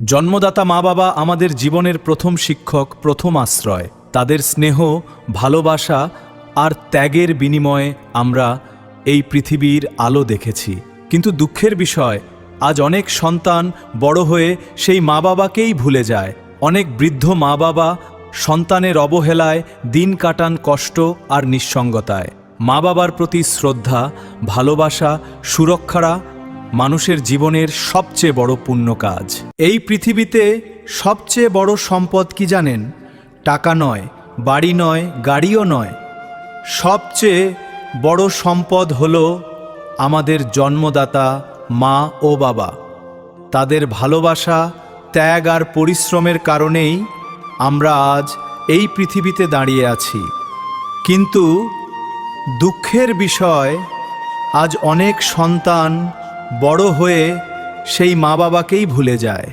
জন্মদাতা মা বাবা আমাদের জীবনের প্রথম শিক্ষক, প্রথম আশ্রয়। তাদের স্নেহ, ভালোবাসা আর ত্যাগের বিনিময়ে আমরা এই পৃথিবীর আলো দেখেছি। কিন্তু দুঃখের বিষয়, আজ অনেক সন্তান বড় হয়ে সেই মা বাবাকেই ভুলে যায়। অনেক বৃদ্ধ মা বাবা সন্তানের অবহেলায় দিন কাটান কষ্ট আর নিঃসঙ্গতায়। মা বাবার প্রতি শ্রদ্ধা, ভালোবাসা, সুরক্ষা মানুষের জীবনের সবচেয়ে বড় পুণ্য কাজ। এই পৃথিবীতে সবচেয়ে বড় সম্পদ কি জানেন? টাকা নয়, বাড়ি নয়, গাড়িও নয়। সবচেয়ে বড় সম্পদ হলো আমাদের জন্মদাতা মা ও বাবা। তাদের ভালোবাসা, ত্যাগ আর পরিশ্রমের কারণেই আমরা আজ এই পৃথিবীতে দাঁড়িয়ে আছি। কিন্তু দুঃখের বিষয়, আজ অনেক সন্তান বড় হয়ে সেই মা বাবাকেই ভুলে যায়।